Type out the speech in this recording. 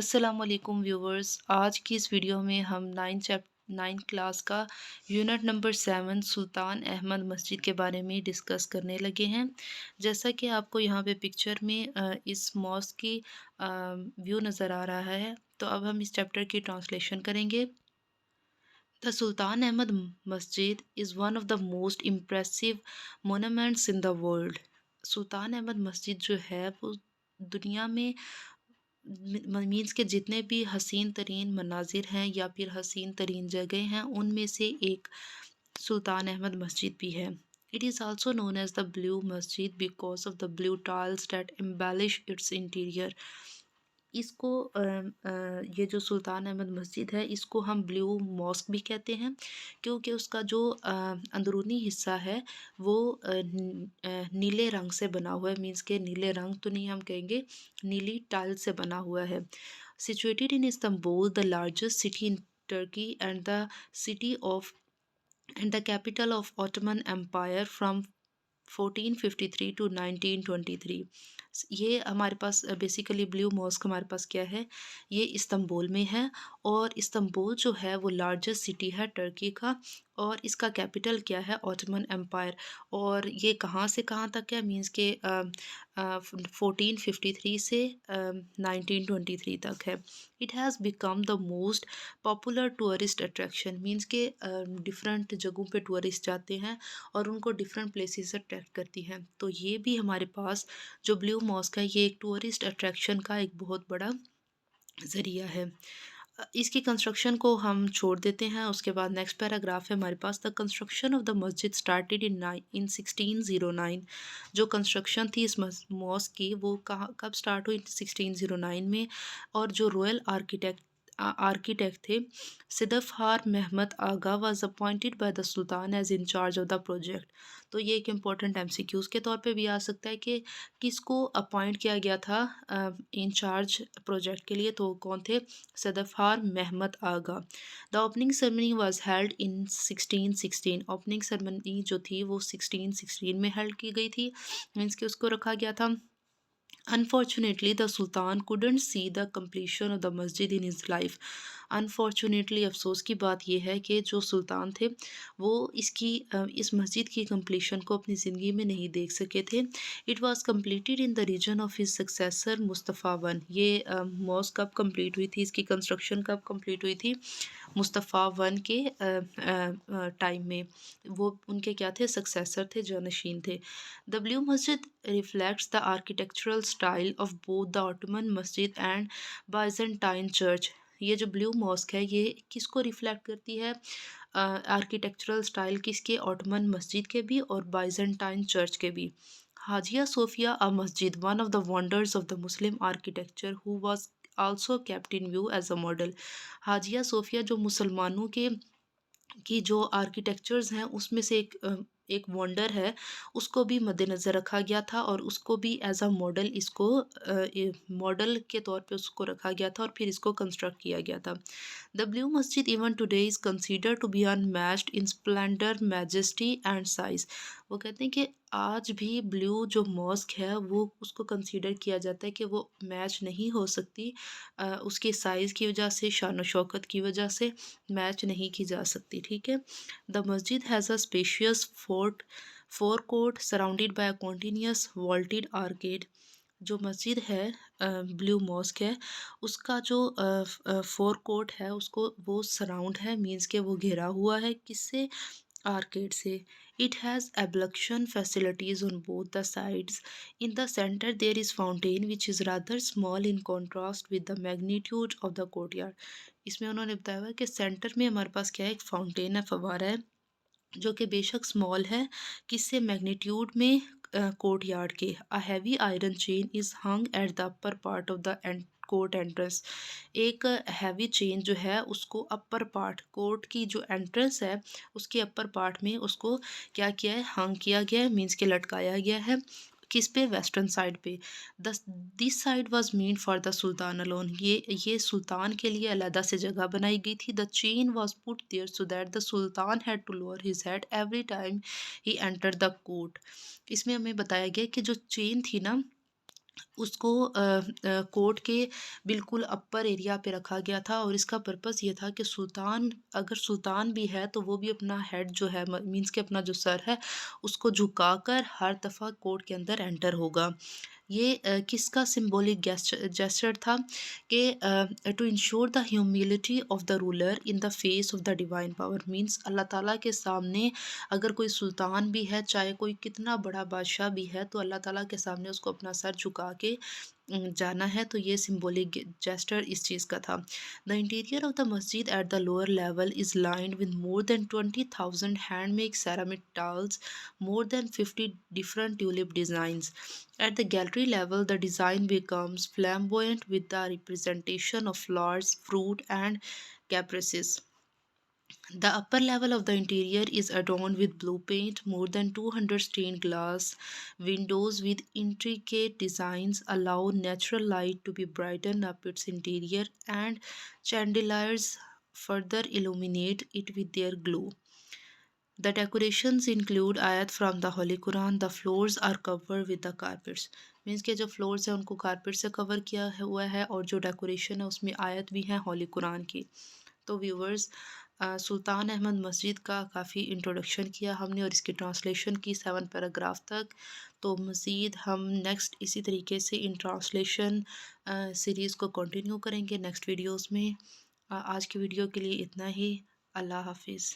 अस्सलामुअलैकुम व्यूवर्स। आज की इस वीडियो में हम 9 क्लास का यूनिट नंबर 7 सुल्तान अहमद मस्जिद के बारे में डिस्कस करने लगे हैं। जैसा कि आपको यहाँ पे पिक्चर में इस मॉस्क की व्यू नज़र आ रहा है, तो अब हम इस चैप्टर की ट्रांसलेशन करेंगे। The Sultan Ahmed masjid is one of the most impressive monuments in the world. Sultan Ahmed मस्जिद जो है वो दुनिया में मीन्स के जितने भी हसीन तरीन मनाजिर हैं या फिर हसीन तरीन जगह हैं उनमें से एक सुल्तान अहमद मस्जिद भी है। It is also known as the blue masjid because of the blue tiles that embellish its interior. इसको ये जो सुल्तान अहमद मस्जिद है इसको हम ब्लू मॉस्क भी कहते हैं, क्योंकि उसका जो अंदरूनी हिस्सा है वो नीले रंग से बना हुआ है। मीन्स के नीले रंग तो नहीं, हम कहेंगे नीली टाइल से बना हुआ है। Situated in Istanbul, the largest city in Turkey and the city of and the capital of Ottoman Empire from 1453 to 1923। ये हमारे पास बेसिकली ब्लू मॉस्क हमारे पास क्या है, ये इस्तांबुल में है। और इस्तांबुल जो है वो लार्जेस्ट सिटी है टर्की का, और इसका कैपिटल क्या है, ऑटोमन एम्पायर। और ये कहाँ से कहाँ तक है, मींस के 1453 से 1923 तक है। It has become the most popular tourist attraction. Means के डिफरेंट जगहों पे टूरिस्ट जाते हैं और उनको डिफरेंट प्लेसेस अट्रैक्ट करती हैं। तो ये भी हमारे पास जो ब्लू मॉस्क है ये एक टूरिस्ट अट्रैक्शन का एक बहुत बड़ा ज़रिया है। इसकी कंस्ट्रक्शन को हम छोड़ देते हैं। उसके बाद नेक्स्ट पैराग्राफ है हमारे पास, द कंस्ट्रक्शन ऑफ द मस्जिद स्टार्टेड इन 1609। जो कंस्ट्रक्शन थी इस मॉस्क की वो कहाँ कब स्टार्ट हुई, 1609 में। और जो रॉयल आर्किटेक्ट थे Sedefkar Mehmed Agha was appointed by the sultan as in charge of the project. तो ये एक इम्पॉर्टेंट एमसीक्यूज़ के तौर पे भी आ सकता है कि किसको अपॉइंट किया गया था इन चार्ज प्रोजेक्ट के लिए, तो कौन थे, Sedefkar Mehmed Agha. The opening ceremony was held in 1616। Opening ceremony जो थी वो 1616 में हेल्ड की गई थी, मीन्स कि उसको रखा गया था। Unfortunately, the Sultan couldn't see the completion of the masjid in his life. Unfortunately, अफसोस की बात यह है कि जो सुल्तान थे वो इस मस्जिद की completion को अपनी ज़िंदगी में नहीं देख सके थे। It was completed in the region of his successor Mustafa one. ये मॉस्क कब complete हुई थी, इसकी construction कब complete हुई थी, मुस्तफ़ा वन के टाइम में। वो उनके क्या थे, सक्सेसर थे, जानशीन थे। द ब्लू मस्जिद reflects the architectural style of both the Ottoman मस्जिद एंड बाइजेंटाइन चर्च। ये जो ब्लू मॉस्क है ये किसको रिफ्लेक्ट करती है, आर्किटेक्चरल स्टाइल किसके, ऑटोमन मस्जिद के भी और बाइजेंटाइन चर्च के भी। हाजिया Sophia a masjid, one of the wonders of the Muslim architecture who was also kept in view as a model. Hagia Sophia जो मुसलमानों के की जो आर्किटेक्चर्स हैं उसमें से एक वंडर है, उसको भी मद्देनज़र रखा गया था और उसको भी एज अ मॉडल इसको मॉडल के तौर पे उसको रखा गया था और फिर इसको कंस्ट्रक्ट किया गया था। द ब्लू मस्जिद even today is considered to be unmatched in splendour, majesty and size. वो कहते हैं कि आज भी ब्लू जो मॉस्क है वो उसको कंसीडर किया जाता है कि वो मैच नहीं हो सकती, उसके साइज़ की वजह से, शान शौकत की वजह से मैच नहीं की जा सकती। ठीक है। द मस्जिद has a spacious four court surrounded by a continuous vaulted arcade. जो मस्जिद है ब्लू मॉस्क है उसका जो फोर कोर्ट है उसको वो सराउंड है, मीन्स के वो घिरा हुआ है किससे, आर्केड से। It has ablution facilities on both the sides. In the centre there is fountain which is rather small in contrast with the magnitude of the courtyard. इसमें उन्होंने बताया हुआ है कि सेंटर में हमारे पास क्या है, एक फाउंटेन है, फव्वारा है, जो कि बेशक स्मॉल है, किससे, मैग्नीट्यूड में, कोर्ट यार्ड के। A heavy iron chain is hung at the upper part of the court entrance. एक हैवी चेन जो है उसको अपर पार्ट, कोर्ट की जो एंट्रेंस है उसके अपर पार्ट में उसको क्या किया है, हंग किया गया है, मीन्स के लटकाया गया है। किस पे, वेस्टर्न साइड पे। दस this side was made for the sultan alone. ये सुल्तान के लिए अलहदा से जगह बनाई गई थी। The chain was put there so that the sultan had to lower his head every time he enter the court. इसमें हमें बताया गया कि जो चेन थी ना उसको कोर्ट के बिल्कुल अपर एरिया पे रखा गया था और इसका पर्पस ये था कि सुल्तान, अगर सुल्तान भी है तो वो भी अपना हेड जो है मीन्स के अपना जो सर है उसको झुकाकर हर दफ़ा कोर्ट के अंदर एंटर होगा। ये किसका सिंबॉलिक जेस्चर था कि to ensure the humility of the ruler in the face of the divine power, means अल्लाह ताला के सामने अगर कोई सुल्तान भी है, चाहे कोई कितना बड़ा बादशाह भी है, तो अल्लाह ताला के सामने उसको अपना सर झुका के जाना है। तो ये सिंबॉलिक जेस्चर इस चीज़ का था। द इंटीरियर ऑफ द मस्जिद at the lower level is lined with more than 20,000 handmade ceramic tiles, more than 50 different tulip designs. At the gallery level, the design becomes flamboyant with the representation of flowers, fruit, and caprices. The upper level of the interior is adorned with blue paint. More than 200 stained glass windows with intricate designs allow natural light to be brighten up its interior, and chandeliers further illuminate it with their glow. The decorations include ayat from the Holy Quran. The floors are covered with the carpets. Means के जो floors हैं उनको carpet से cover किया हुआ है और जो डेकोरेशन है उसमें आयत भी है हॉली कुरान की। तो व्यूवर्स, सुल्तान अहमद मस्जिद का काफ़ी इंट्रोडक्शन किया हमने और इसकी ट्रांसलेशन की 7 पैराग्राफ तक। तो मज़ीद हम नेक्स्ट इसी तरीके से इन ट्रांसलेशन सीरीज़ को कंटिन्यू करेंगे नेक्स्ट वीडियोस में। आज की वीडियो के लिए इतना ही। अल्लाह हाफिज़।